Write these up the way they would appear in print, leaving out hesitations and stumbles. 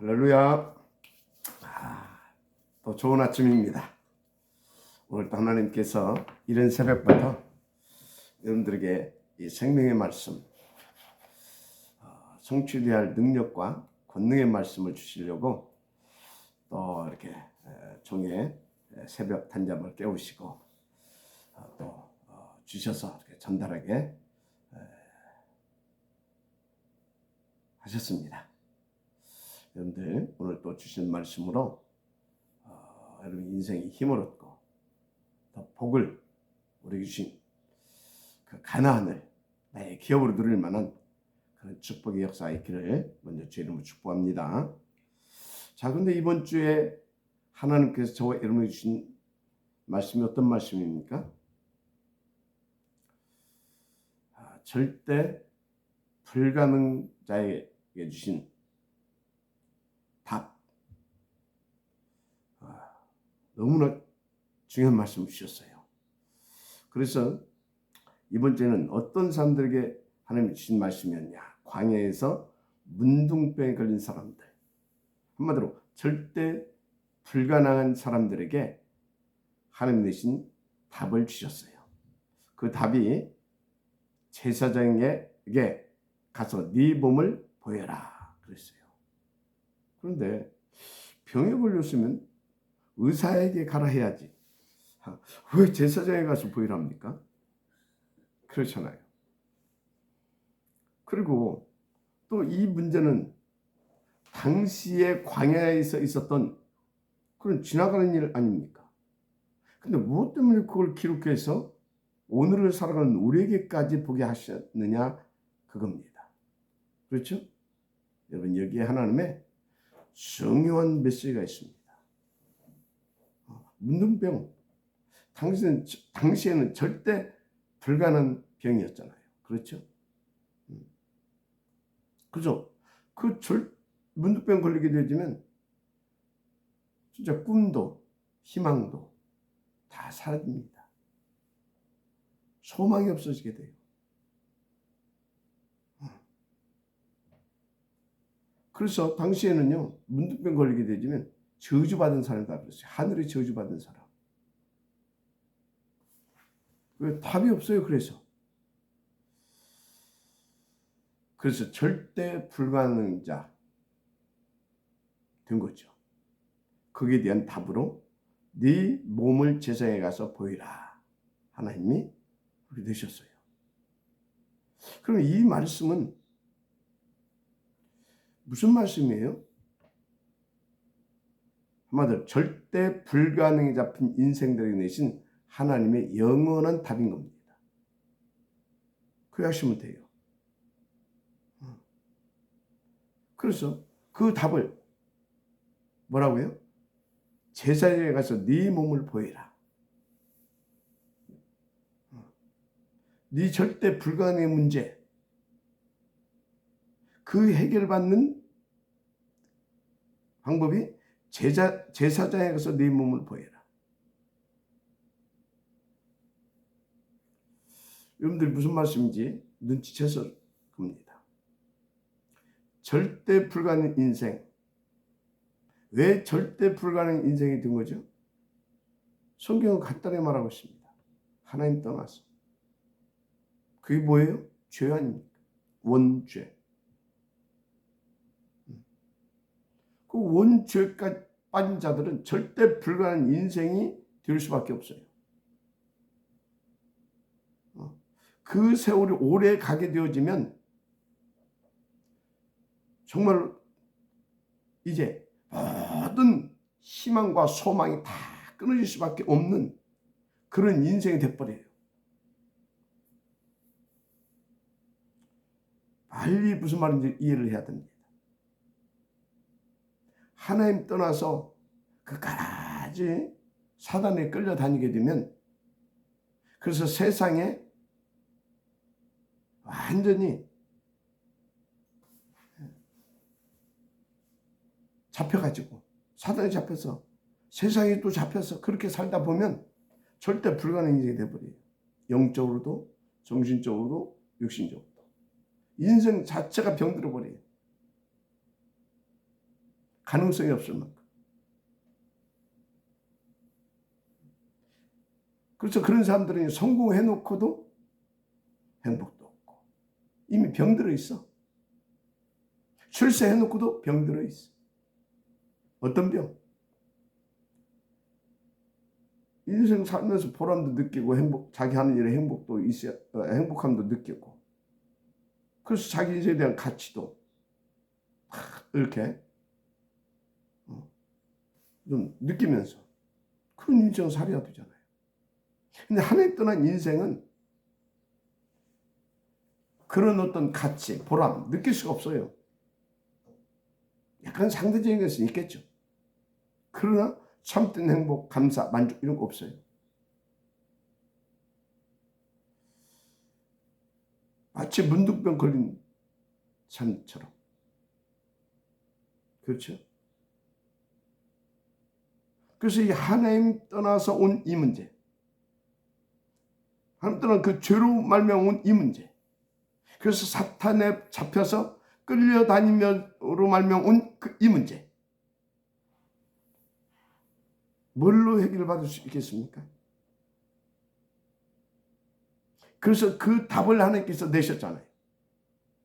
할렐루야. 또 좋은 아침입니다. 오늘도 하나님께서 이른 새벽부터 여러분들에게 이 생명의 말씀, 성취되어야 할 능력과 권능의 말씀을 주시려고 또 이렇게 종의 새벽 단잠을 깨우시고 또 주셔서 이렇게 전달하게 하셨습니다. 여러분들 오늘 또 주신 말씀으로 여러분 인생이 힘을 얻고 더 복을 우리 주신 그 가나안을 나의 기업으로 누릴 만한 그런 축복의 역사가 있기를 먼저 주의 이름으로 축복합니다. 자, 그런데 이번 주에 하나님께서 저와 여러분에게 주신 말씀이 어떤 말씀입니까? 절대 불가능자에게 주신 답. 너무나 중요한 말씀을 주셨어요. 그래서 이번 주에는 어떤 사람들에게 하나님이 주신 말씀이었냐? 광야에서 문둥병에 걸린 사람들, 한마디로 절대 불가능한 사람들에게 하나님 내신 답을 주셨어요. 그 답이 제사장에게 가서 네 몸을 보여라 그랬어요. 그런데 병에 걸렸으면 의사에게 가라 해야지. 왜 제사장에 가서 보이랍니까? 그렇잖아요. 그리고 또 이 문제는 당시에 광야에서 있었던 그런 지나가는 일 아닙니까? 근데 무엇 때문에 그걸 기록해서 오늘을 살아가는 우리에게까지 보게 하셨느냐? 그겁니다. 그렇죠? 여러분, 여기에 하나님의 중요한 메시지가 있습니다. 문둥병, 당시에는 절대 불가능한 병이었잖아요. 그렇죠? 그죠? 문둥병 걸리게 되면 진짜 꿈도 희망도 다 사라집니다. 소망이 없어지게 돼요. 그래서 당시에는요, 문둥병 걸리게 되면 저주받은 사람이다 그랬어요. 하늘에 저주받은 사람. 왜? 답이 없어요. 그래서 절대 불가능자 된 거죠. 거기에 대한 답으로 네 몸을 제사에 가서 보이라. 하나님이 그렇게 되셨어요. 그럼 이 말씀은 무슨 말씀이에요? 한마디로 절대 불가능에 잡힌 인생들에게 내신 하나님의 영원한 답인 겁니다. 그렇게 하시면 돼요. 그래서 그 답을 뭐라고요? 제사장에 가서 네 몸을 보이라. 네 절대 불가능의 문제, 그 해결받는 방법이 제사장에 가서 네 몸을 보여라. 여러분들이 무슨 말씀인지 눈치채서 겁니다. 절대 불가능 인생. 왜 절대 불가능 인생이 된 거죠? 성경은 간단히 말하고 있습니다. 하나님 떠나서. 그게 뭐예요? 죄 아닙니까? 원죄. 그 원죄까지 빠진 자들은 절대 불가능한 인생이 될 수밖에 없어요. 그 세월이 오래 가게 되어지면 정말 이제 모든 희망과 소망이 다 끊어질 수밖에 없는 그런 인생이 돼버려요. 빨리 무슨 말인지 이해를 해야 됩니다. 하나님 떠나서 그까지 사단에 끌려다니게 되면 그래서 세상에 완전히 잡혀가지고 사단에 잡혀서 세상에 또 잡혀서 그렇게 살다 보면 절대 불가능한 인생이 돼버려요. 영적으로도 정신적으로도 육신적으로도 인생 자체가 병들어 버려요. 가능성이 없을 만큼. 그래서 그런 사람들은 성공해놓고도 행복도 없고 이미 병들어 있어. 출세해놓고도 병들어 있어. 어떤 병? 인생 살면서 보람도 느끼고 자기 하는 일에 행복도 있어, 행복함도 느끼고, 그래서 자기 인생에 대한 가치도 이렇게 좀 느끼면서 그런 인생을 살아야 되잖아요. 근데 하나님 떠난 인생은 그런 어떤 가치, 보람 느낄 수가 없어요. 약간 상대적인 것은 있겠죠. 그러나 참된 행복, 감사, 만족 이런 거 없어요. 마치 문득병 걸린 사람처럼. 그렇죠? 그래서 이 하나님 떠나서 온 이 문제, 하나님 떠난 그 죄로 말미암아 온 이 문제, 그래서 사탄에 잡혀서 끌려다니면으로 말미암아 온 이 문제, 뭘로 해결받을 수 있겠습니까? 그래서 그 답을 하나님께서 내셨잖아요.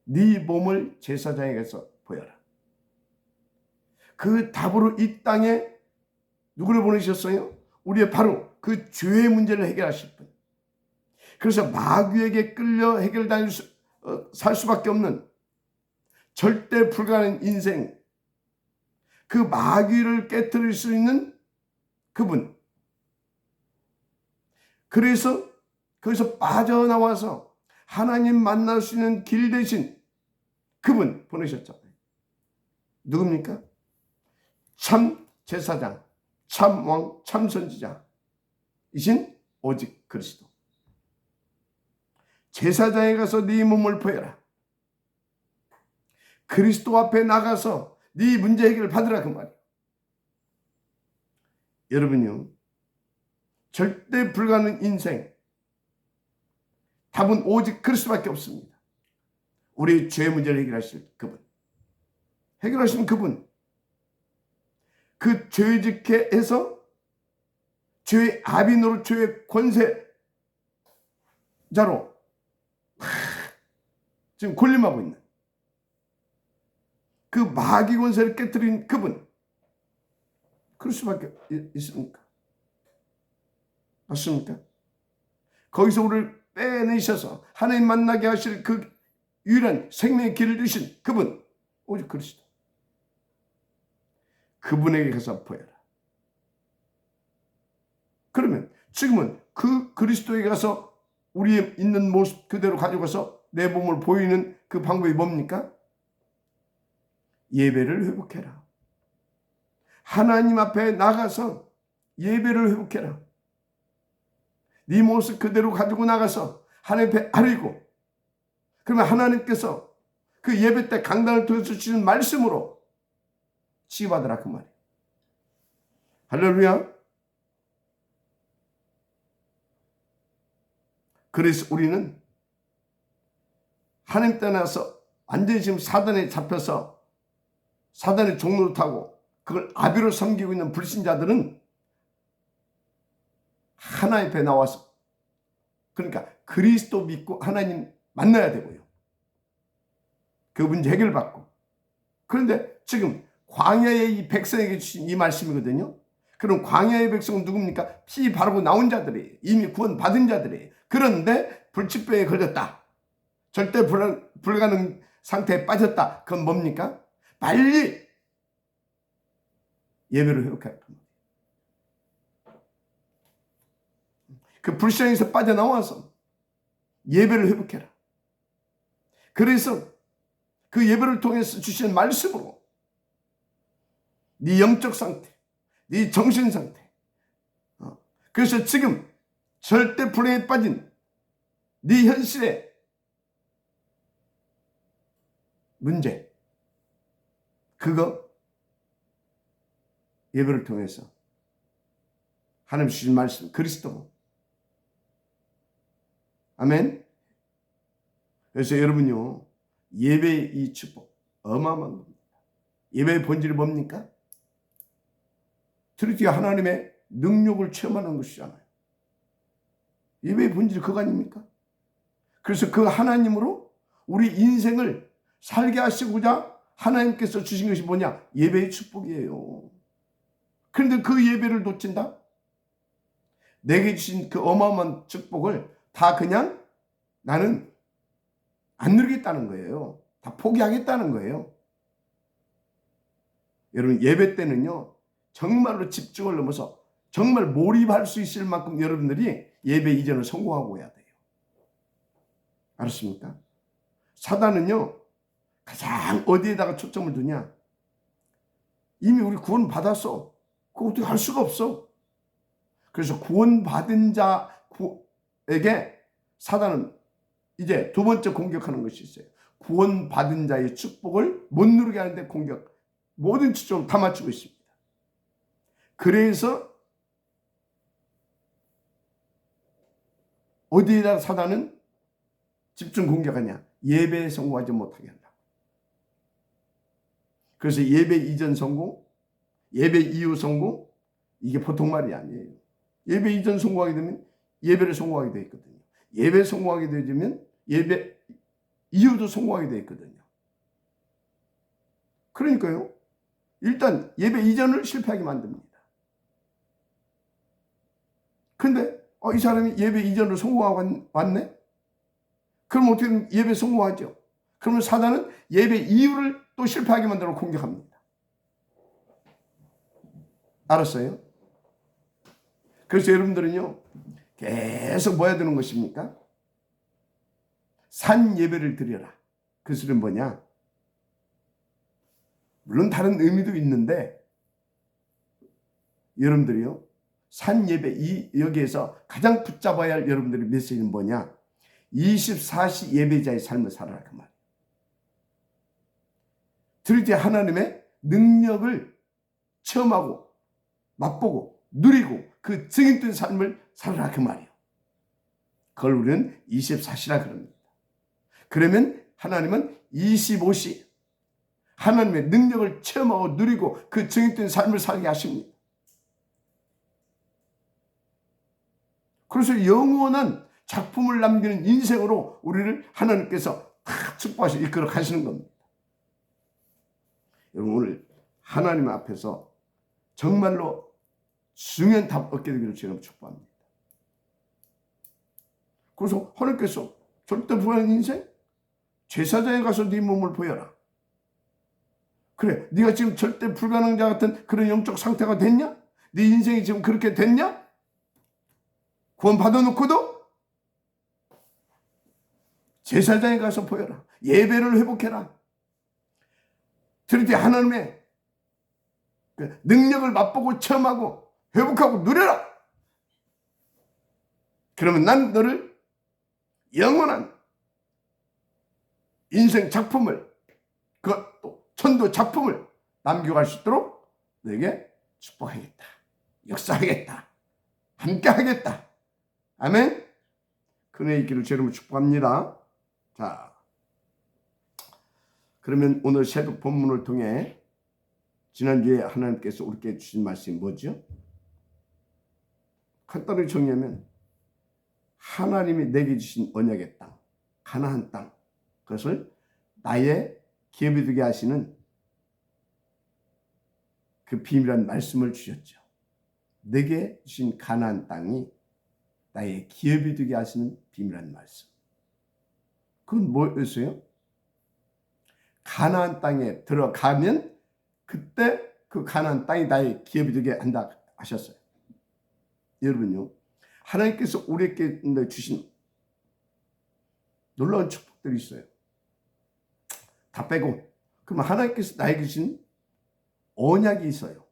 네 몸을 제사장에게서 보여라. 그 답으로 이 땅에 누구를 보내셨어요? 우리의 바로 그 죄의 문제를 해결하실 분. 그래서 마귀에게 끌려 살 수밖에 없는 절대 불가능한 인생, 그 마귀를 깨뜨릴 수 있는 그분. 그래서 거기서 빠져나와서 하나님 만날 수 있는 길 대신 그분 보내셨잖아요. 누굽니까? 참 제사장, 참 왕, 참 선지자이신 오직 그리스도. 제사장에 가서 네 몸을 보여라. 그리스도 앞에 나가서 네 문제 해결을 받으라 그 말이에요. 여러분요, 절대 불가능한 인생, 답은 오직 그리스도밖에 없습니다. 우리의 죄 문제를 해결하실 그분, 해결하신 그분, 그 죄짓게 해서 죄의 아비노로 죄의 권세자로 지금 군림하고 있는 그 마귀 권세를 깨뜨린 그분, 그럴 수밖에 있습니까? 맞습니까? 거기서 우리를 빼내셔서 하나님 만나게 하실 그 유일한 생명의 길을 주신 그분, 오직 그리스도. 그분에게 가서 보여라. 그러면 지금은 그 그리스도에게 가서 우리의 있는 모습 그대로 가져가서 내 몸을 보이는 그 방법이 뭡니까? 예배를 회복해라. 하나님 앞에 나가서 예배를 회복해라. 네 모습 그대로 가지고 나가서 하나님 앞에 아뢰고, 그러면 하나님께서 그 예배 때 강단을 통해서 주시는 말씀으로 치유받으라 그 말이에요. 할렐루야. 그래서 우리는 하나님 떠나서 완전히 지금 사단에 잡혀서 사단의 종로를 타고 그걸 아비로 섬기고 있는 불신자들은 하나님 앞에 나와서, 그러니까 그리스도 믿고 하나님 만나야 되고요. 그 문제 해결받고. 그런데 지금 광야의 이 백성에게 주신 이 말씀이거든요. 그럼 광야의 백성은 누굽니까? 피 바르고 나온 자들이에요. 이미 구원 받은 자들이에요. 그런데 불치병에 걸렸다. 절대 불가능 상태에 빠졌다. 그건 뭡니까? 빨리 예배를 회복해야 합니다. 그 불신앙에서 빠져나와서 예배를 회복해라. 그래서 그 예배를 통해서 주시는 말씀으로 네 영적 상태, 네 정신 상태, 그래서 지금 절대 불행에 빠진 네 현실의 문제, 그거 예배를 통해서 하나님 주신 말씀 그리스도. 아멘. 그래서 여러분요, 예배의 이 축복 어마어마한 겁니다. 예배의 본질이 뭡니까? 드디어 하나님의 능력을 체험하는 것이잖아요. 예배의 본질이 그거 아닙니까? 그래서 그 하나님으로 우리 인생을 살게 하시고자 하나님께서 주신 것이 뭐냐? 예배의 축복이에요. 그런데 그 예배를 놓친다? 내게 주신 그 어마어마한 축복을 다 그냥 나는 안 누리겠다는 거예요. 다 포기하겠다는 거예요. 여러분, 예배 때는요, 정말로 집중을 넘어서 정말 몰입할 수 있을 만큼 여러분들이 예배 이전을 성공하고 해야 돼요. 알았습니까? 사단은요, 가장 어디에다가 초점을 두냐? 이미 우리 구원 받았어. 그거 어떻게 할 수가 없어. 그래서 구원받은 자에게 사단은 이제 두 번째 공격하는 것이 있어요. 구원받은 자의 축복을 못 누르게 하는데 공격, 모든 초점을 다 맞추고 있습니다. 그래서 어디에다 사단은 집중 공격하냐? 예배에 성공하지 못하게 한다. 그래서 예배 이전 성공, 예배 이후 성공, 이게 보통 말이 아니에요. 예배 이전 성공하게 되면 예배를 성공하게 되어 있거든요. 예배 성공하게 되면 예배 이후도 성공하게 되어 있거든요. 그러니까요, 일단 예배 이전을 실패하게 만듭니다. 근데 이 사람이 예배 이전으로 성공하고 왔네? 그럼 어떻게 예배 성공하죠? 그러면 사단은 예배 이후를 또 실패하게 만들어 공격합니다. 알았어요? 그래서 여러분들은요, 계속 뭐 해야 되는 것입니까? 산 예배를 드려라. 그 소리는 뭐냐? 물론 다른 의미도 있는데, 여러분들이요, 산 예배, 여기에서 가장 붙잡아야 할 여러분들의 메시지는 뭐냐? 24시 예배자의 삶을 살아라, 그 말. 드디어 하나님의 능력을 체험하고 맛보고 누리고 그 증인된 삶을 살아라, 그 말이에요. 그걸 우리는 24시라 그럽니다. 그러면 하나님은 25시 하나님의 능력을 체험하고 누리고 그 증인된 삶을 살게 하십니다. 그래서 영원한 작품을 남기는 인생으로 우리를 하나님께서 다 축복하셔 이끌어 가시는 겁니다. 여러분, 오늘 하나님 앞에서 정말로 중요한 답 얻게 되기를 제가 축복합니다. 그래서 하나님께서 절대 불가능한 인생? 제사장에 가서 네 몸을 보여라. 그래, 네가 지금 절대 불가능자 같은 그런 영적 상태가 됐냐? 네 인생이 지금 그렇게 됐냐? 구원 받아놓고도 제사장에 가서 보여라. 예배를 회복해라. 드디어 하나님의 능력을 맛보고 체험하고 회복하고 누려라. 그러면 난 너를 영원한 인생 작품을, 그것도 천도 작품을 남겨갈 수 있도록 너에게 축복하겠다. 역사하겠다. 함께하겠다. 아멘. 그의 있기를 제로 축복합니다. 자, 그러면 오늘 새벽 본문을 통해 지난주에 하나님께서 우리에게 주신 말씀이 뭐죠? 간단히 정리하면 하나님이 내게 주신 언약의 땅, 가나안 땅, 그것을 나의 기업이 되게 하시는 그 비밀한 말씀을 주셨죠. 내게 주신 가나안 땅이 나의 기업이 되게 하시는 비밀한 말씀. 그건 뭐였어요? 가나안 땅에 들어가면 그때 그 가나안 땅이 나의 기업이 되게 한다 하셨어요. 여러분요, 하나님께서 우리에게 주신 놀라운 축복들이 있어요. 다 빼고, 그러면 하나님께서 나에게 주신 언약이 있어요.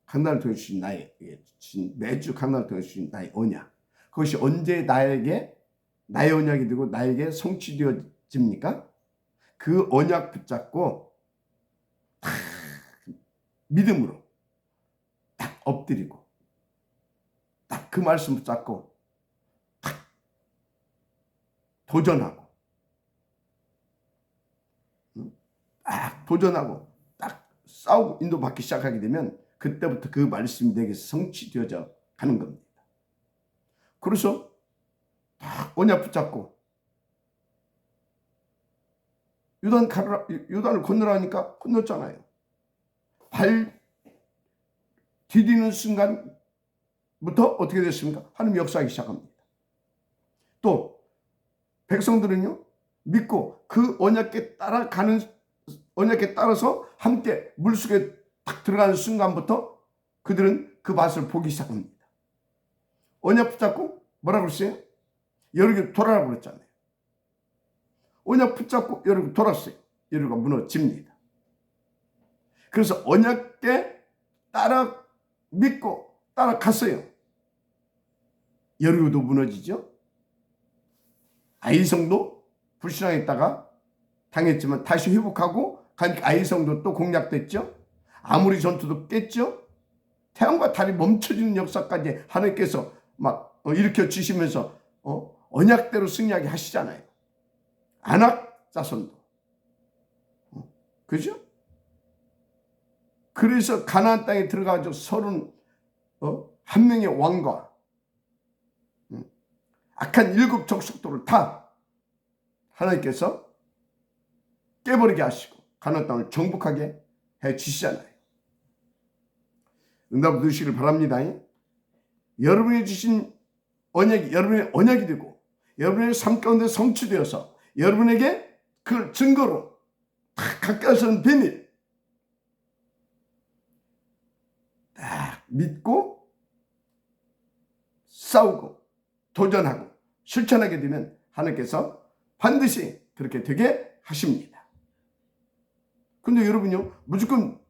강단을 통해 주신 나에게 주신, 매주 강단을 통해 주신 나의 언약. 그것이 언제 나에게 나의 언약이 되고 나에게 성취되어집니까? 그 언약 붙잡고 딱 믿음으로 딱 엎드리고 딱 그 말씀 붙잡고 딱 도전하고 딱 도전하고 딱 싸우고 인도받기 시작하게 되면 그때부터 그 말씀이 내게 성취되어져 가는 겁니다. 그래서 딱 언약 붙잡고 요단을 건너라니까 건넜잖아요. 발 디디는 순간부터 어떻게 됐습니까? 하나님이 역사하기 시작합니다. 또 백성들은요, 믿고 그 언약에 따라서 함께 물속에 딱 들어가는 순간부터 그들은 그 맛을 보기 시작합니다. 언약 붙잡고 뭐라고 그랬어요? 여리고 돌아라고 그랬잖아요. 언약 붙잡고 여리고 돌았어요. 여리고가 무너집니다. 그래서 언약에 따라 믿고 따라갔어요. 여리고도 무너지죠. 아이성도 불신앙했다가 당했지만 다시 회복하고 가니까 아이성도 또 공략됐죠. 아무리 전투도 깼죠. 태양과 달이 멈춰지는 역사까지 하나님께서 막 일으켜 주시면서 언약대로 승리하게 하시잖아요. 아낙 자손도. 그죠? 그래서 가나안 땅에 들어가서 31명의 왕과 악한 7 족속들을 다 하나님께서 깨버리게 하시고 가나안 땅을 정복하게 해 주시잖아요. 응답 누시기를 바랍니다. 여러분이 주신 언약이 여러분의 언약이 되고 여러분의 삶 가운데 성취되어서 여러분에게 그걸 증거로 딱 가까이서는 비밀 딱 믿고 싸우고 도전하고 실천하게 되면 하나님께서 반드시 그렇게 되게 하십니다. 근데 여러분요, 무조건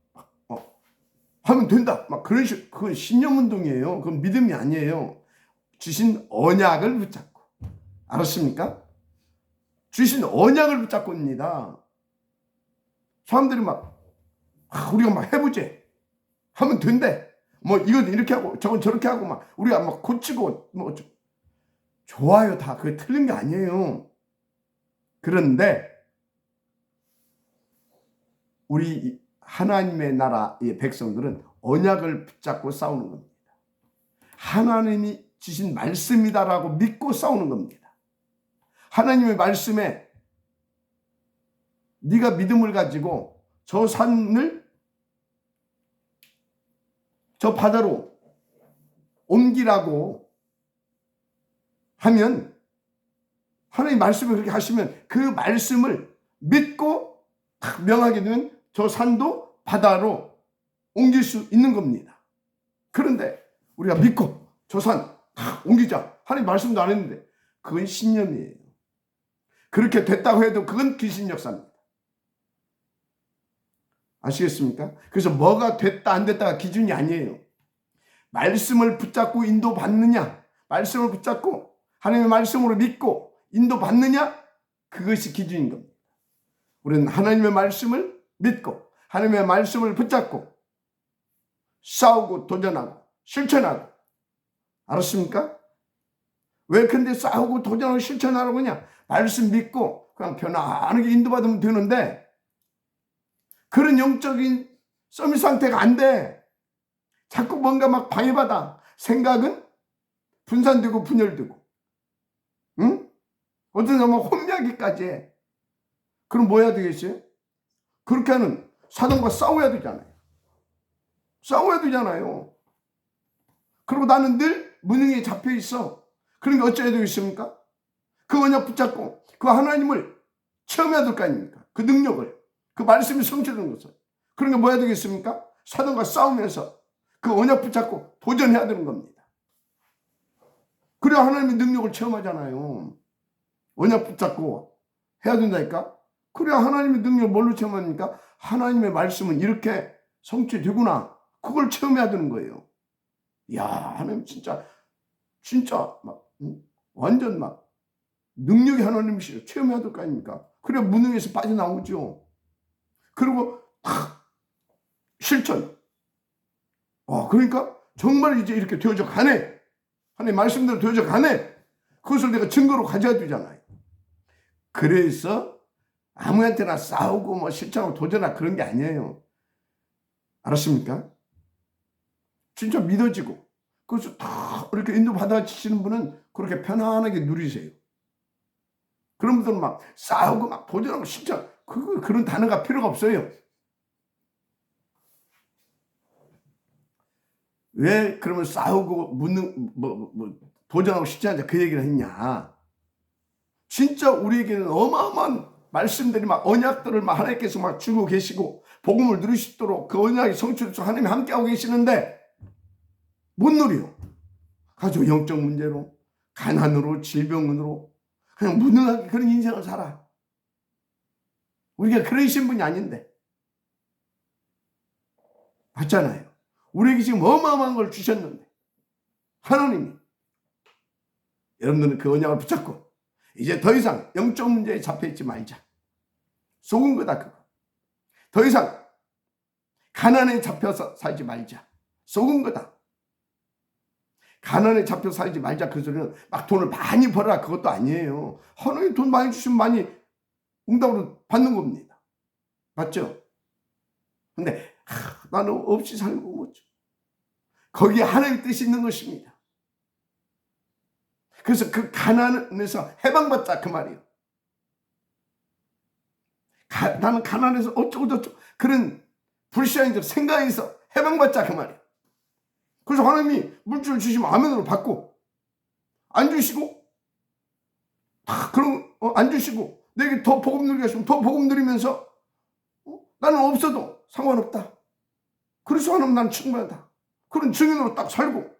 하면 된다 막 그런 식으로, 그건 신념운동이에요. 그건 믿음이 아니에요. 주신 언약을 붙잡고, 알았습니까? 주신 언약을 붙잡고입니다. 사람들이 우리가 막 해보지, 하면 된대, 뭐 이건 이렇게 하고 저건 저렇게 하고 막 우리가 막 고치고 뭐 좋아요. 다 그게 틀린 게 아니에요. 그런데 우리 하나님의 나라의 백성들은 언약을 붙잡고 싸우는 겁니다. 하나님이 주신 말씀이다라고 믿고 싸우는 겁니다. 하나님의 말씀에 네가 믿음을 가지고 저 산을 저 바다로 옮기라고 하면, 하나님 말씀을 그렇게 하시면 그 말씀을 믿고 딱 명하게 되면 저 산도 바다로 옮길 수 있는 겁니다. 그런데 우리가 믿고 저 산 옮기자, 하나님 말씀도 안 했는데, 그건 신념이에요. 그렇게 됐다고 해도 그건 귀신 역사입니다. 아시겠습니까? 그래서 뭐가 됐다 안 됐다가 기준이 아니에요. 말씀을 붙잡고 인도받느냐, 말씀을 붙잡고 하나님의 말씀으로 믿고 인도받느냐, 그것이 기준인 겁니다. 우리는 하나님의 말씀을 믿고 하나님의 말씀을 붙잡고 싸우고 도전하고 실천하고, 알았습니까? 왜 근데 싸우고 도전하고 실천하라고 하냐? 말씀 믿고 그냥 편안하게 인도받으면 되는데, 그런 영적인 서밋 상태가 안 돼. 자꾸 뭔가 막 방해받아. 생각은 분산되고 분열되고, 응? 어떤 사람은 혼미하기까지 해. 그럼 뭐 해야 되겠어요? 그렇게 하는 사단과 싸워야 되잖아요. 싸워야 되잖아요. 그리고 나는 늘 무능에 잡혀 있어. 그러니까 어쩌야 되겠습니까? 그 언약 붙잡고 그 하나님을 체험해야 될 거 아닙니까? 그 능력을, 그 말씀이 성취되는 것을. 그러니까 뭐 해야 되겠습니까? 사단과 싸우면서 그 언약 붙잡고 도전해야 되는 겁니다. 그래야 하나님의 능력을 체험하잖아요. 언약 붙잡고 해야 된다니까? 그래야 하나님의 능력을 뭘로 체험합니까? 하나님의 말씀은 이렇게 성취되구나. 그걸 체험해야 되는 거예요. 이야, 하나님 진짜 완전 능력이 하나님이시죠. 체험해야 될 거 아닙니까? 그래야 무능에서 빠져나오죠. 그리고 실천. 그러니까 정말 이제 이렇게 되어져 가네. 하나님 말씀대로 되어져 가네. 그것을 내가 증거로 가져야 되잖아요. 그래서 아무한테나 싸우고 뭐 실천하고 도전하고 그런 게 아니에요. 알았습니까? 진짜 믿어지고, 그래서 다 이렇게 인도받아지시는 분은 그렇게 편안하게 누리세요. 그런 분들은 막 싸우고 막 도전하고 진짜 그런 단어가 필요가 없어요. 왜 그러면 싸우고 묻는 도전하고 싶지 않냐 그 얘기를 했냐. 진짜 우리에게는 어마어마한 말씀들이 막 언약들을 막 하나님께서 막 주고 계시고 복음을 누릴 수 있도록 그 언약이 성취돼서 하나님이 함께하고 계시는데 못 누려. 가족 영적 문제로, 가난으로, 질병으로 그냥 무능하게 그런 인생을 살아. 우리가 그런 신분이 아닌데. 맞잖아요. 우리에게 지금 어마어마한 걸 주셨는데 하나님이 여러분들은 그 언약을 붙잡고 이제 더 이상 영적 문제에 잡혀있지 말자. 속은 거다 그거. 더 이상 가난에 잡혀서 살지 말자. 속은 거다. 가난에 잡혀 살지 말자 그 소리는 막 돈을 많이 벌어라 그것도 아니에요. 하나님 돈 많이 주시면 많이 응답으로 받는 겁니다. 맞죠? 근데 나는 없이 살고 뭐죠. 거기에 하나님의 뜻이 있는 것입니다. 그래서 그 가난에서 해방받자 그 말이에요. 나는 가난해서 어쩌고 저쩌고 그런 불신앙인들 생각에서 해방받자 그 말이에요. 그래서 하나님이 물질을 주시면 아멘으로 받고 안 주시고 그럼 안 주시고 내게 더 복음 누리게 하시면 더 복음 누리면서 나는 없어도 상관없다. 그래서 하나님 난 충분하다. 그런 증인으로 딱 살고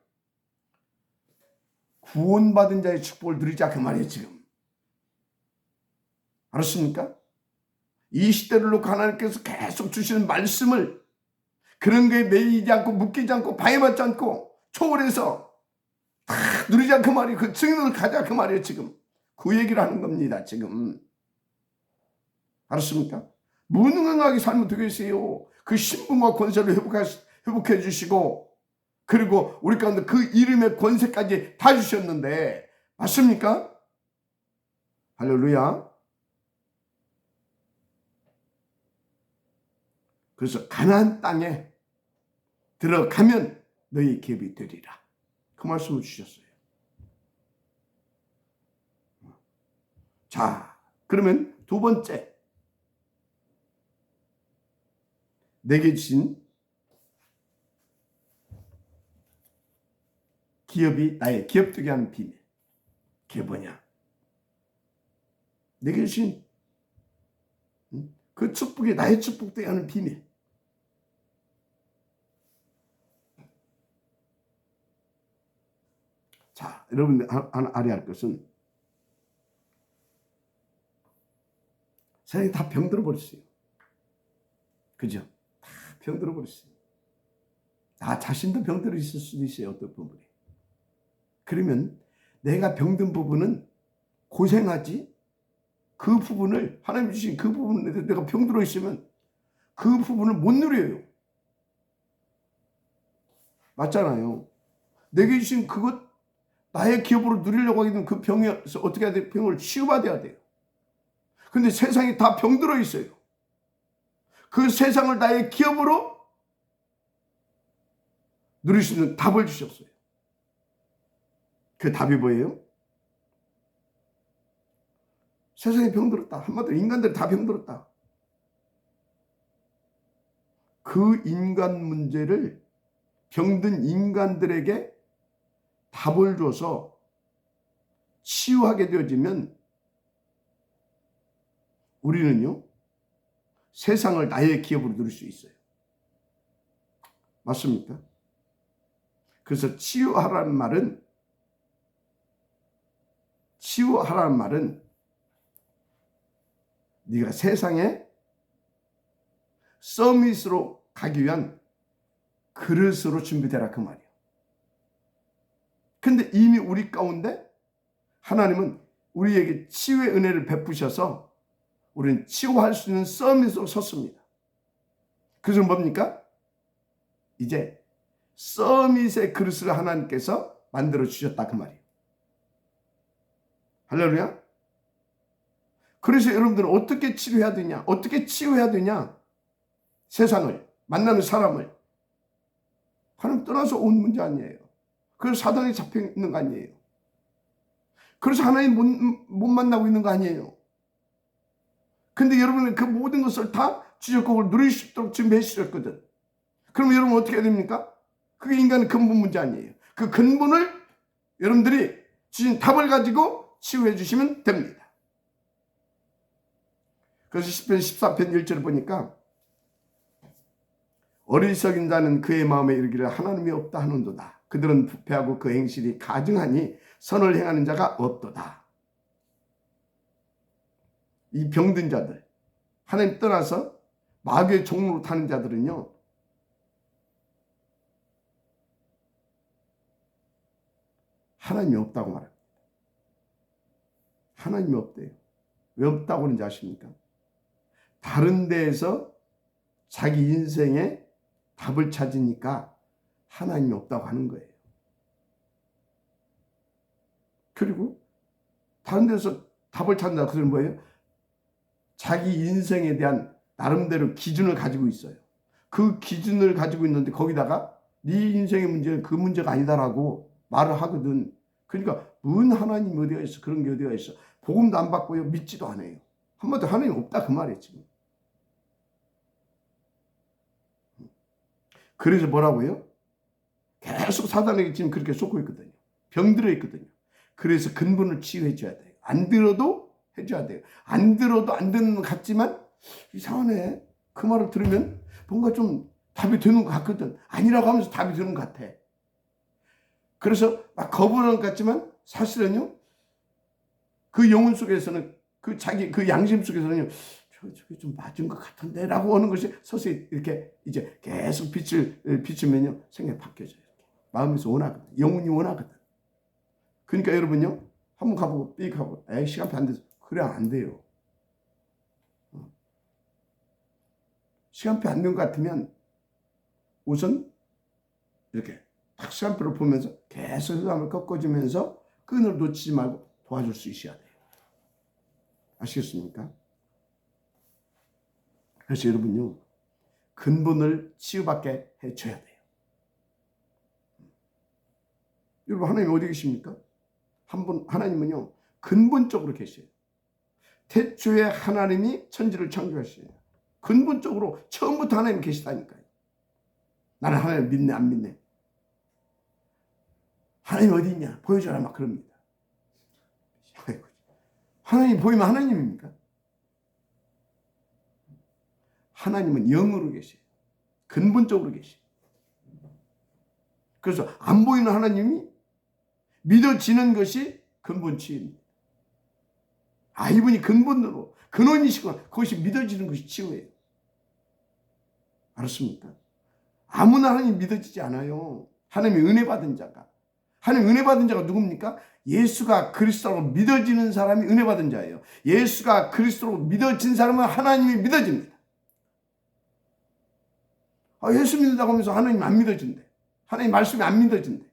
구원받은 자의 축복을 누리자 그 말이에요 지금. 알았습니까? 이 시대를 놓고 하나님께서 계속 주시는 말씀을 그런 거에 매이지 않고 묶이지 않고 방해받지 않고 초월해서 다 누리자 그 말이 그 증인으로 가자 그 말이에요 지금. 그 얘기를 하는 겁니다 지금. 알았습니까? 무능하게 살면 되겠어요. 그 신분과 권세를 회복해 주시고 그리고 우리 가운데 그 이름의 권세까지 다 주셨는데 맞습니까? 할렐루야. 그래서 가나안 땅에 들어가면 너희 기업이 되리라. 그 말씀을 주셨어요. 자, 그러면 두 번째 내게 주신 기업이 나의 기업 되게 하는 비밀. 그게 뭐냐? 내게 주신 그 축복이 나의 축복 되게 하는 비밀. 자, 여러분들 알아야 할 것은 세상이 다 병들어 버렸어요. 그죠? 다 병들어 버렸어요. 나 자신도 병들어 있을 수도 있어요. 어떤 부분이. 그러면 내가 병든 부분은 고생하지 그 부분을 하나님 주신 그 부분에 내가 병들어 있으면 그 부분을 못 누려요. 맞잖아요. 내게 주신 그것 나의 기업으로 누리려고 하게 되면 그 병에서 어떻게 해야 돼요? 병을 치유받아야 돼요. 근데 세상이 다 병들어 있어요. 그 세상을 나의 기업으로 누릴 수 있는 답을 주셨어요. 그 답이 뭐예요? 세상이 병들었다. 한마디로 인간들이 다 병들었다. 그 인간 문제를 병든 인간들에게 답을 줘서 치유하게 되어지면 우리는요, 세상을 나의 기업으로 누릴 수 있어요. 맞습니까? 그래서 치유하라는 말은 네가 세상에 서밋으로 가기 위한 그릇으로 준비되라 그 말이에요. 근데 이미 우리 가운데 하나님은 우리에게 치유의 은혜를 베푸셔서 우리는 치유할 수 있는 서밋으로 섰습니다. 그래서 뭡니까? 이제 서밋의 그릇을 하나님께서 만들어 주셨다 그 말이에요. 할렐루야. 그래서 여러분들은 어떻게 치료해야 되냐? 어떻게 치유해야 되냐? 세상을 만나는 사람을 하나님 떠나서 온 문제 아니에요. 그래서 사단에 잡혀 있는 거 아니에요. 그래서 하나님 못 만나고 있는 거 아니에요. 근데 여러분은 그 모든 것을 다 주역국을 누릴 수 있도록 지금 해주셨거든. 그러면 여러분 어떻게 해야 됩니까? 그게 인간의 근본 문제 아니에요. 그 근본을 여러분들이 주신 답을 가지고 치유해 주시면 됩니다. 그래서 10편 14편 1절을 보니까 어리석인 자는 그의 마음에 이르기를 하나님이 없다 하는도다. 그들은 부패하고 그 행실이 가증하니 선을 행하는 자가 없도다. 이 병든 자들, 하나님 떠나서 마귀의 종으로 타는 자들은요, 하나님이 없다고 말합니다. 하나님이 없대요. 왜 없다고 하는지 아십니까? 다른 데에서 자기 인생의 답을 찾으니까 하나님이 없다고 하는 거예요. 그리고 다른 데서 답을 찾는다. 그건 뭐예요? 자기 인생에 대한 나름대로 기준을 가지고 있어요. 그 기준을 가지고 있는데 거기다가 네 인생의 문제는 그 문제가 아니다라고 말을 하거든. 그러니까 뭔 하나님이 어디가 있어? 그런 게 어디가 있어? 복음도 안 받고요. 믿지도 않아요. 한마디로 하나님 없다 그 말이에요 지금. 그래서 뭐라고요? 계속 사단에게 지금 그렇게 쏟고 있거든요. 병들어 있거든요. 그래서 근본을 치유해 줘야 돼요. 안 들어도 해줘야 돼요. 안 들어도 안 듣는 것 같지만 이상하네. 그 말을 들으면 뭔가 좀 답이 되는 것 같거든. 아니라고 하면서 답이 되는 것 같아. 그래서 막 거부하는 것 같지만 사실은요. 그 영혼 속에서는 그 자기 그 양심 속에서는요. 저게 좀 맞은 것 같은데 라고 하는 것이 서서히 이렇게 이제 계속 빛을 비추면요. 생각이 바뀌어져요. 이렇게. 마음에서 원하거든. 영혼이 원하거든. 그러니까 여러분요. 한번 가보고 삑 하고 에이 시간표 안 돼서 그래 안 돼요. 시간표 안 된 것 같으면 우선 이렇게 딱 시간표를 보면서 계속 흐름을 꺾어주면서 끈을 놓치지 말고 도와줄 수 있어야 돼요. 아시겠습니까? 그래서 여러분요. 근본을 치유받게 해줘야 돼요. 여러분 하나님 어디 계십니까? 하나님은요. 근본적으로 계셔요. 태초에 하나님이 천지를 창조하셔요. 근본적으로 처음부터 하나님 계시다니까요. 나는 하나님 믿네 안 믿네. 하나님 어디 있냐 보여줘라 막 그럽니다. 하나님 보이면 하나님입니까? 하나님은 영으로 계셔요. 근본적으로 계셔요. 그래서 안 보이는 하나님이 믿어지는 것이 근본치유입니다. 아 이분이 근본으로 근원이시구나. 그것이 믿어지는 것이 치유예요. 알았습니까? 아무나 하나님 믿어지지 않아요. 하나님이 은혜 받은 자가. 하나님 은혜 받은 자가 누굽니까? 예수가 그리스도로 믿어지는 사람이 은혜 받은 자예요. 예수가 그리스도로 믿어진 사람은 하나님이 믿어집니다. 아, 예수 믿는다고 하면서 하나님 안 믿어진대. 하나님 말씀이 안 믿어진대.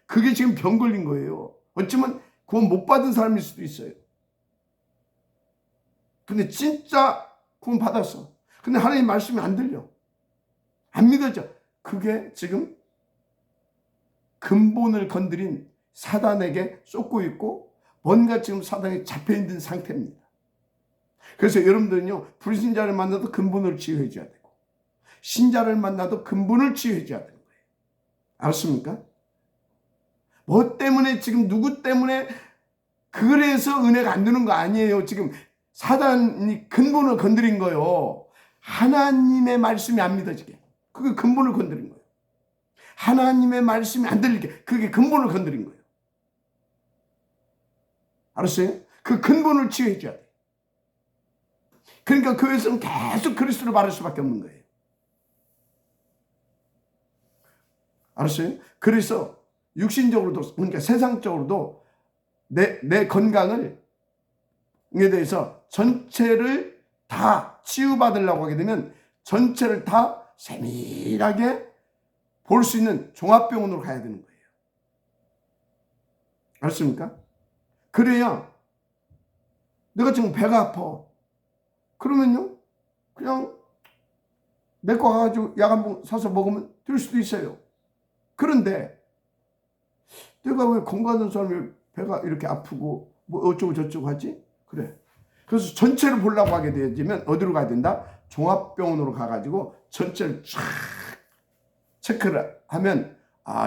그게 지금 병 걸린 거예요. 어쩌면 구원 못 받은 사람일 수도 있어요. 근데 진짜 구원 받았어. 근데 하나님 말씀이 안 들려. 안 믿어져. 그게 지금 근본을 건드린 사단에게 쏟고 있고 뭔가 지금 사단에 잡혀있는 상태입니다. 그래서 여러분들은요. 불신자를 만나도 근본을 치유해 줘야 되고 신자를 만나도 근본을 치유해 줘야 되는 거예요. 알았습니까? 뭐 때문에 지금 누구 때문에 그래서 은혜가 안 되는 거 아니에요. 지금 사단이 근본을 건드린 거예요. 하나님의 말씀이 안 믿어지게. 그게 근본을 건드린 거예요. 하나님의 말씀이 안 들리게. 그게 근본을 건드린 거예요. 알았어요? 그 근본을 치유해 줘야 돼요. 그러니까 교회에서는 계속 그리스도를 바를 수밖에 없는 거예요. 알았어요? 그래서 육신적으로도 그러니까 세상적으로도 내 건강을 에 대해서 전체를 다 치유받으려고 하게 되면 전체를 다 세밀하게 볼 수 있는 종합병원으로 가야 되는 거예요. 알았습니까? 그래야 내가 지금 배가 아파. 그러면요. 그냥 내거 가가지고 약 한 봉 사서 먹으면 될 수도 있어요. 그런데 내가 왜 건강한 사람이 배가 이렇게 아프고 뭐 어쩌고 저쩌고 하지? 그래. 그래서 전체를 보려고 하게 되면 어디로 가야 된다? 종합병원으로 가가지고 전체를 쫙 체크를 하면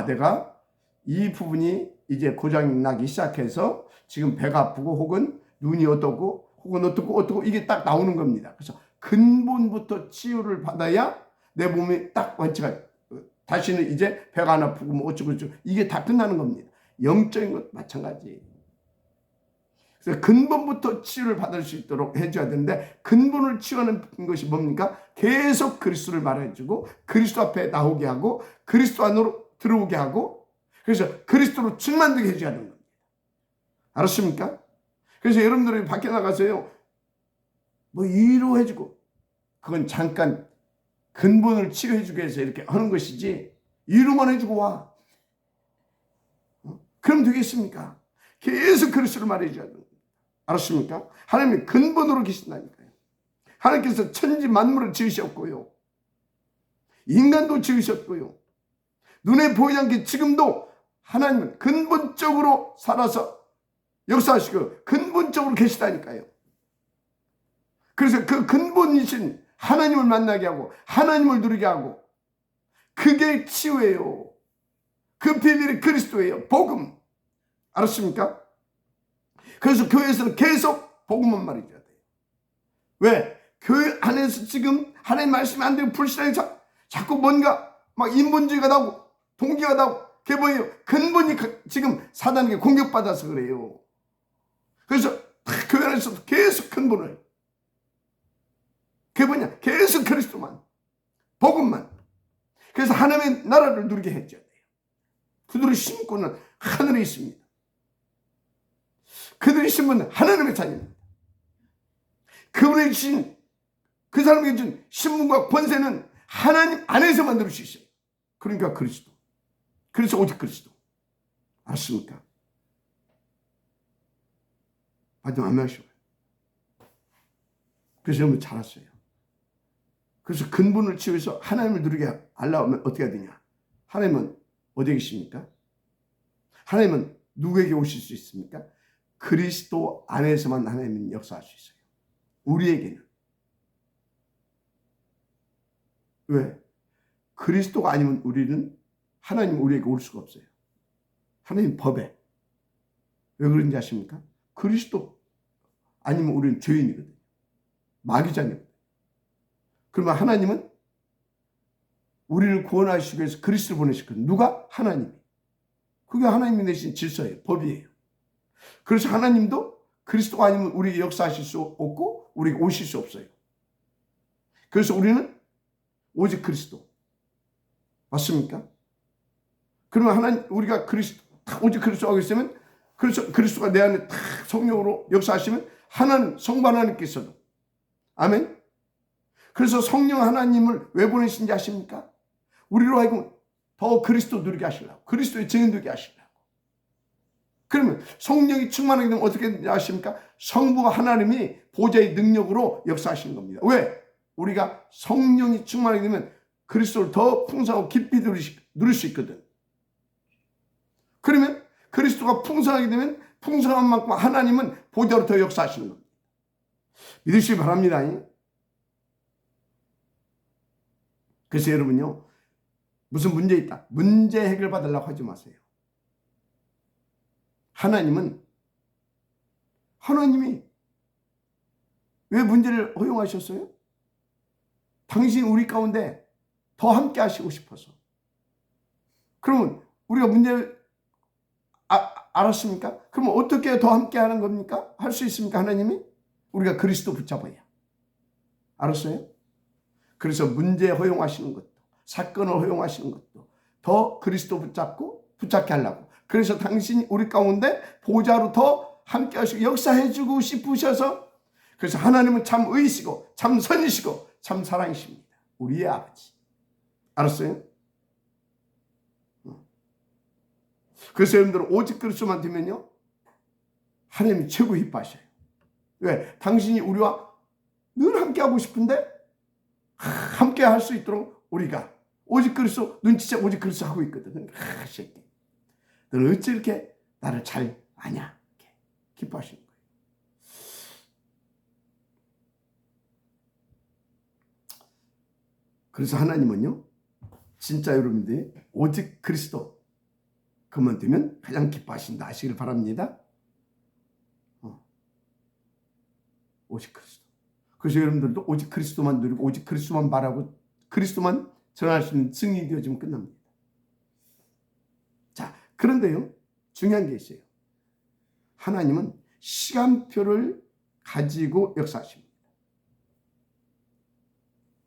내가 이 부분이 이제 고장이 나기 시작해서 지금 배가 아프고 혹은 눈이 어떻고 혹은 어떻고 이게 딱 나오는 겁니다. 그래서 근본부터 치유를 받아야 내 몸이 딱 완치가 다시는 이제 배가 안 아프고 뭐 어쩌고 이게 다 끝나는 겁니다. 영적인 것 마찬가지. 그래서 근본부터 치유를 받을 수 있도록 해줘야 되는데 근본을 치유하는 것이 뭡니까? 계속 그리스도를 말해주고 그리스도 앞에 나오게 하고 그리스도 안으로 들어오게 하고 그래서 그리스도로 충만되게 해줘야 되는 겁니다. 알았습니까? 그래서 여러분들이 밖에 나가서요 뭐 위로해주고 그건 잠깐 근본을 치료해주기 위해서 이렇게 하는 것이지 위로만 해주고 와. 그럼 되겠습니까? 계속 그리스도를 말해줘야 됩니다. 알았습니까? 하나님이 근본으로 계신다니까요. 하나님께서 천지 만물을 지으셨고요. 인간도 지으셨고요. 눈에 보이지 않게 지금도 하나님은 근본적으로 살아서 역사하시고 근본적으로 계시다니까요. 그래서 그 근본이신 하나님을 만나게 하고 하나님을 누리게 하고 그게 치유예요. 그 비밀이 그리스도예요. 복음. 알았습니까? 그래서 교회에서는 계속 복음만 말해줘야 돼요. 왜? 교회 안에서 지금 하나님 말씀이 안 되고 불신앙이 자꾸 뭔가 막 인본주의가 나오고 동기가 나오고 그게 뭐예요? 근본이 지금 사단에게 공격받아서 그래요. 그래서 교회 안에서도 계속 근본을 그게 뭐냐? 계속 그리스도만 복음만. 그래서 하나님의 나라를 누리게 해줘야 돼요. 그들의 신분은 하늘에 있습니다. 그들의 신분은 하나님의 자녀입니다. 그분이 주신 그 사람에게 준 신분과 권세는 하나님 안에서 만들 수 있어요. 그러니까 그리스도. 그래서 오직 그리스도. 알았습니까? 마지막 한 명씩. 그래서 여러분 잘 왔어요. 그래서 근본을 치유해서 하나님을 누리게 하려면 어떻게 해야 되냐? 하나님은 어디에 계십니까? 하나님은 누구에게 오실 수 있습니까? 그리스도 안에서만 하나님은 역사할 수 있어요. 우리에게는. 왜? 그리스도가 아니면 우리는 하나님 우리에게 올 수가 없어요. 하나님 법에. 왜 그런지 아십니까? 그리스도 아니면 우리는 죄인이거든요. 마귀자녀거든요. 그러면 하나님은 우리를 구원하시기 위해서 그리스도를 보내셨거든요. 누가? 하나님이. 그게 하나님이 내신 질서예요. 법이에요. 그래서 하나님도 그리스도가 아니면 우리에게 역사하실 수 없고 우리에게 오실 수 없어요. 그래서 우리는 오직 그리스도. 맞습니까? 그러면 하나님 우리가 그리스도 오직 그리스도하고 있으면 그리스도가 내 안에 딱 성령으로 역사하시면 하나님 성부 하나님께서도 아멘. 그래서 성령 하나님을 왜 보내신지 아십니까? 우리로 하여금 더 그리스도 누리게 하시려고 그리스도의 증인 되게 하시려고. 그러면 성령이 충만하게 되면 어떻게 아십니까? 성부가 하나님이 보좌의 능력으로 역사하시는 겁니다. 왜? 우리가 성령이 충만하게 되면 그리스도를 더 풍성하고 깊이 누릴 수 있거든. 그러면 그리스도가 풍성하게 되면 풍성한 만큼 하나님은 보좌로 더 역사하시는 겁니다. 믿으시기 바랍니다. 그래서 여러분요, 무슨 문제 있다. 문제 해결 받으려고 하지 마세요. 하나님이 왜 문제를 허용하셨어요? 당신 우리 가운데 더 함께 하시고 싶어서. 그러면 우리가 문제를 알았습니까? 그러면 어떻게 더 함께 하는 겁니까? 할 수 있습니까? 하나님이? 우리가 그리스도 붙잡아야. 알았어요? 그래서 문제 허용하시는 것도 사건을 허용하시는 것도 더 그리스도 붙잡게 하려고. 그래서 당신이 우리 가운데 보좌로 더 함께 하시고 역사해주고 싶으셔서 그래서 하나님은 참 의이시고 참 선이시고 참 사랑이십니다. 우리의 아버지. 알았어요? 그래서 여러분들은 오직 그리스도만 되면요 하나님이 최고 기뻐하셔요. 왜? 당신이 우리와 늘 함께 하고 싶은데 함께 할 수 있도록 우리가 오직 그리스도, 눈치채 오직 그리스도 하고 있거든. 새끼, 너는 어찌 이렇게 나를 잘 아냐? 이렇게 기뻐하시는 거예요. 그래서 하나님은요, 진짜 여러분들이 오직 그리스도 그만 되면 가장 기뻐하신다 하시길 바랍니다. 오직 그리스도. 그래서 여러분들도 오직 그리스도만 누리고 오직 그리스도만 바라고 그리스도만 전할 수 있는 증인이 되어지면 끝납니다. 자, 그런데요, 중요한 게 있어요. 하나님은 시간표를 가지고 역사하십니다.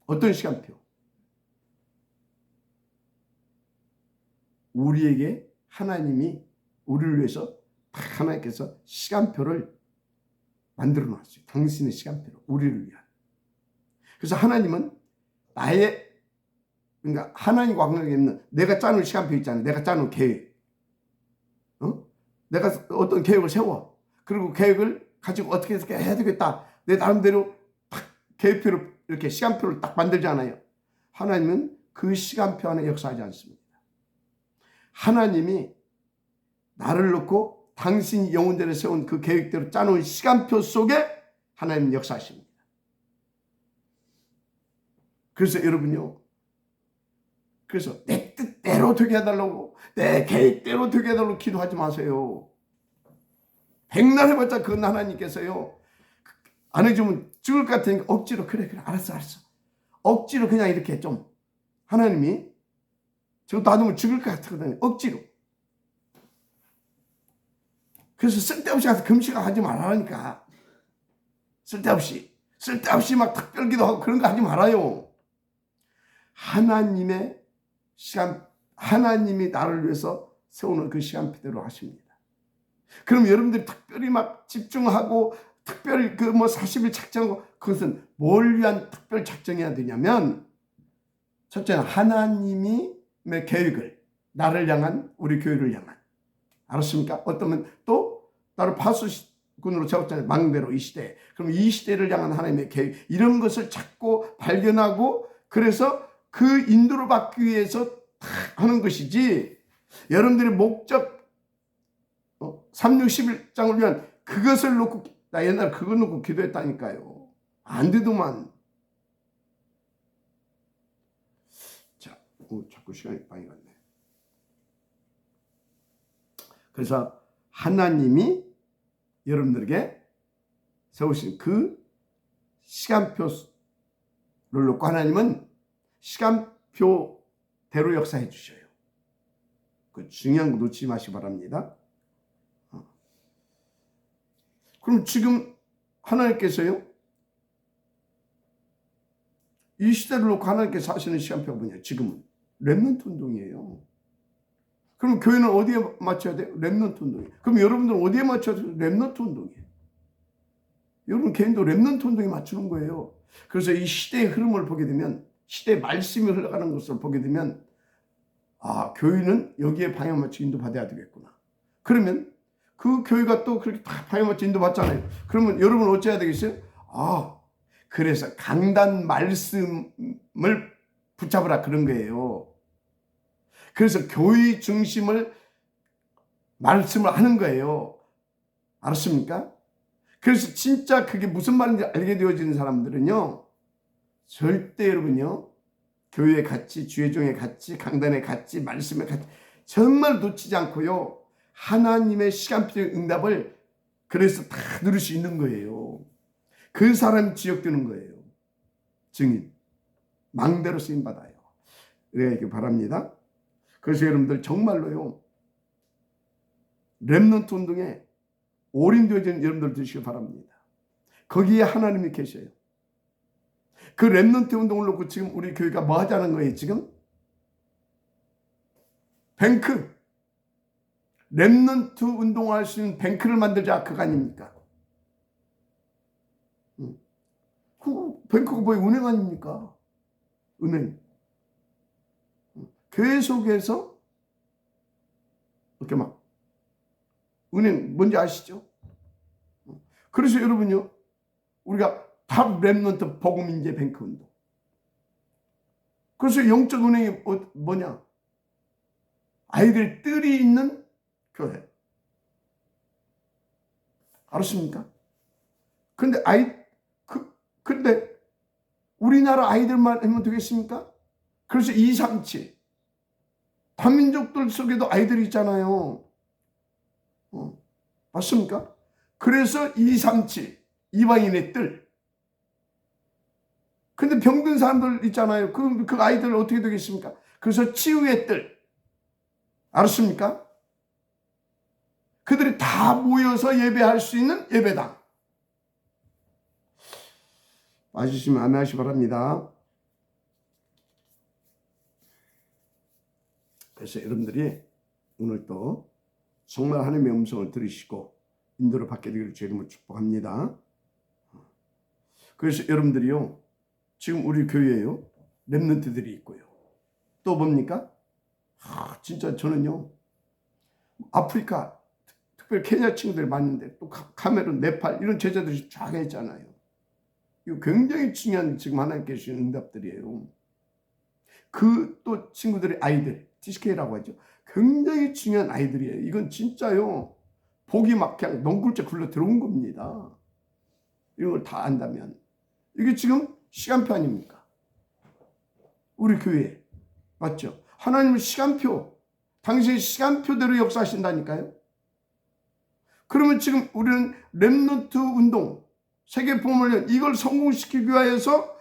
어떤 시간표? 우리에게 하나님이 우리를 위해서 하나님께서 시간표를 만들어 놨어요. 당신의 시간표를, 우리를 위한. 그래서 하나님은 그러니까 하나님과 관계가 있는 내가 짜놓은 시간표 있잖아요. 내가 짜놓은 계획. 내가 어떤 계획을 세워. 그리고 계획을 가지고 어떻게 해야 되겠다. 내 나름대로 딱 계획표를, 이렇게 시간표를 딱 만들잖아요. 하나님은 그 시간표 안에 역사하지 않습니다. 하나님이 나를 놓고 당신이 영원전에 세운 그 계획대로 짜놓은 시간표 속에 하나님은 역사하십니다. 그래서 여러분요, 그래서 내 뜻대로 되게 해달라고, 내 계획대로 되게 해달라고 기도하지 마세요. 백날 해봤자 그건 하나님께서요, 안 해주면 죽을 것 같으니까 억지로, 그래 알았어 억지로 그냥 이렇게 좀, 하나님이 저거 놔두면 죽을 것 같거든요. 억지로. 그래서 쓸데없이 가서 금식을 하지 말라니까. 쓸데없이 막 특별기도 하고 그런 거 하지 말아요. 하나님의 시간, 하나님이 나를 위해서 세우는 그 시간표대로 하십니다. 그럼 여러분들이 특별히 막 집중하고 특별히 그 뭐 40일 작정하고, 그것은 뭘 위한 특별 작정해야 되냐면, 첫째는 하나님의 계획을, 나를 향한, 우리 교회를 향한, 알았습니까? 어떠면 또 나를 파수꾼으로 세웠잖아요. 망대로 이 시대. 그럼 이 시대를 향한 하나님의 계획, 이런 것을 찾고 발견하고, 그래서 그 인도를 받기 위해서 하는 것이지, 여러분들의 목적 3, 6, 11장을 위한 그것을 놓고, 나 옛날에 그거 놓고 기도했다니까요. 안 되더만. 자, 자꾸 시간이 많이 갔네. 그래서 하나님이 여러분들에게 세우신 그 시간표를 놓고 하나님은 시간표대로 역사해 주셔요. 그 중요한 거 놓치지 마시기 바랍니다. 그럼 지금 하나님께서요, 이 시대를 놓고 하나님께서 하시는 시간표가 뭐냐? 지금은 렘넌트 운동이에요. 그럼 교회는 어디에 맞춰야 돼요? 렘넌트 운동이에요. 그럼 여러분들은 어디에 맞춰야 돼요? 렘넌트 운동이에요. 여러분 개인도 렘넌트 운동에 맞추는 거예요. 그래서 이 시대의 흐름을 보게 되면, 시대의 말씀이 흘러가는 것을 보게 되면, 아, 교회는 여기에 방향 맞춰 인도받아야 되겠구나. 그러면 그 교회가 또 그렇게 다 방향 맞춰 인도받잖아요. 그러면 여러분 어찌해야 되겠어요? 아, 그래서 강단 말씀을 붙잡으라 그런 거예요. 그래서 교회 중심을 말씀을 하는 거예요. 알았습니까? 그래서 진짜 그게 무슨 말인지 알게 되어지는 사람들은요, 절대 여러분요, 교회의 가치, 주의종의 가치, 강단의 가치, 말씀의 가치 정말 놓치지 않고요, 하나님의 시간표의 응답을 그래서 다 누릴 수 있는 거예요. 그 사람이 지역되는 거예요. 증인, 망대로 쓰임받아요. 그래야 바랍니다. 그래서 여러분들 정말로요, 렘넌트 운동에 올인되어진 여러분들 되시길 바랍니다. 거기에 하나님이 계셔요. 그 렘넌트 운동을 놓고 지금 우리 교회가 뭐 하자는 거예요? 지금 뱅크, 렘넌트 운동할 수 있는 뱅크를 만들자, 그거 아닙니까? 그 뱅크가 뭐예요? 은행 아닙니까? 은행. 교회 속에서 이렇게 막 은행 뭔지 아시죠? 그래서 여러분요, 우리가 탑 렘넌트 복음인재 뱅크 운동, 그래서 영적 은행이 뭐냐? 아이들의 뜰이 있는 교회. 알았습니까? 근데 근데 우리나라 아이들만 하면 되겠습니까? 그래서 237 다민족들 속에도 아이들이 있잖아요. 맞습니까? 그래서 237 이방인의 뜰. 근데 병든 사람들 있잖아요. 그 아이들 어떻게 되겠습니까? 그래서 치유의 뜰. 알았습니까? 그들이 다 모여서 예배할 수 있는 예배당. 맞으시면 아멘하시 바랍니다. 그래서 여러분들이 오늘 또 정말 하나님의 음성을 들으시고 인도를 받게 되기를 주 이름으로 축복합니다. 그래서 여러분들이요, 지금 우리 교회에요, 렘넌트들이 있고요. 또 뭡니까? 진짜 저는요, 아프리카, 특별히 케냐 친구들이 많은데, 또 카메룬, 네팔 이런 제자들이 쫙 있잖아요. 이거 굉장히 중요한 지금 하나님께 주신 응답들이에요. 그 또 친구들의 아이들, TCK라고 하죠. 굉장히 중요한 아이들이에요. 이건 진짜요, 복이 막 그냥 넝굴째 굴러 들어온 겁니다. 이런 걸 다 안다면. 이게 지금 시간표 아닙니까? 우리 교회. 맞죠? 하나님은 시간표, 당신의 시간표대로 역사하신다니까요. 그러면 지금 우리는 렘넌트 운동, 세계복음을 이걸 성공시키기 위해서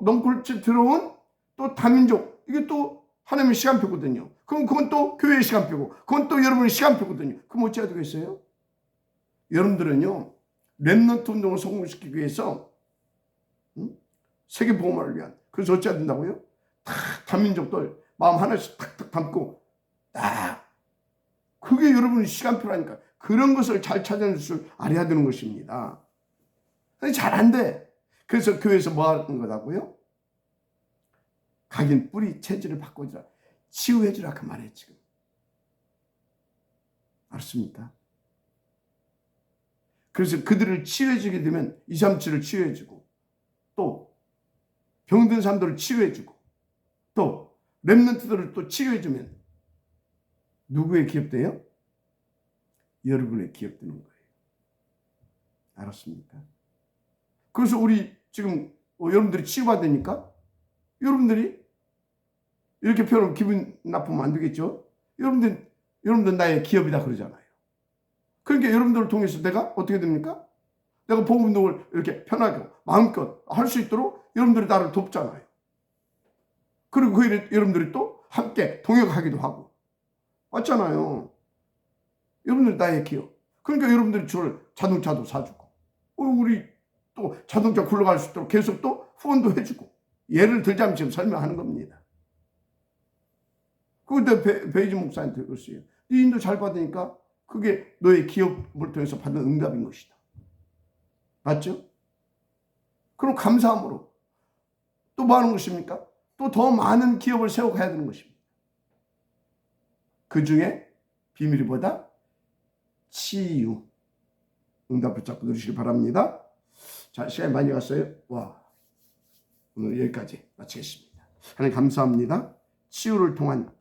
넝굴째 들어온 또 다민족, 이게 또 하나님의 시간표거든요. 그럼 그건 또 교회의 시간표고, 그건 또 여러분의 시간표거든요. 그럼 어찌해야 되겠어요? 여러분들은요, 렘넌트 운동을 성공시키기 위해서 세계복음을 위한, 그래서 어찌해야 된다고요? 다 다민족들 마음 하나씩 탁탁 담고, 그게 여러분의 시간표라니까. 그런 것을 잘 찾아낼 줄 알아야 되는 것입니다. 잘 안 돼. 그래서 교회에서 뭐 하는 거라고요? 각인 뿌리 체질을 바꿔주라, 치유해주라, 그 말이에요 지금. 알았습니까? 그래서 그들을 치유해주게 되면 237을 치유해주고, 또 병든 사람들을 치유해주고, 또 렘넌트들을 또 치유해주면 누구의 기업돼요? 여러분의 기업되는 거예요. 알았습니까? 그래서 우리 지금 여러분들이 치유받으니까 여러분들이 이렇게 표현하면 기분 나쁘면 안 되겠죠? 여러분들 나의 기업이다 그러잖아요. 그러니까 여러분들을 통해서 내가 어떻게 됩니까? 내가 복음 운동을 이렇게 편하게 마음껏 할 수 있도록 여러분들이 나를 돕잖아요. 그리고 그 일에 여러분들이 또 함께 동역하기도 하고. 맞잖아요. 여러분들이 나의 기업. 그러니까 여러분들이 저를 자동차도 사주고, 우리 또 자동차 굴러갈 수 있도록 계속 또 후원도 해주고. 예를 들자면 지금 설명하는 겁니다. 그런데 베이지 목사한테 그랬어요. 네 인도 잘 받으니까 그게 너의 기업을 통해서 받은 응답인 것이다. 맞죠? 그럼 감사함으로 또 뭐 하는 것입니까? 또 더 많은 기업을 세워가야 되는 것입니다. 그 중에 비밀이 뭐다? 치유. 응답 붙잡고 누리시기 바랍니다. 자, 시간이 많이 갔어요. 오늘 여기까지 마치겠습니다. 하나님 감사합니다. 치유를 통한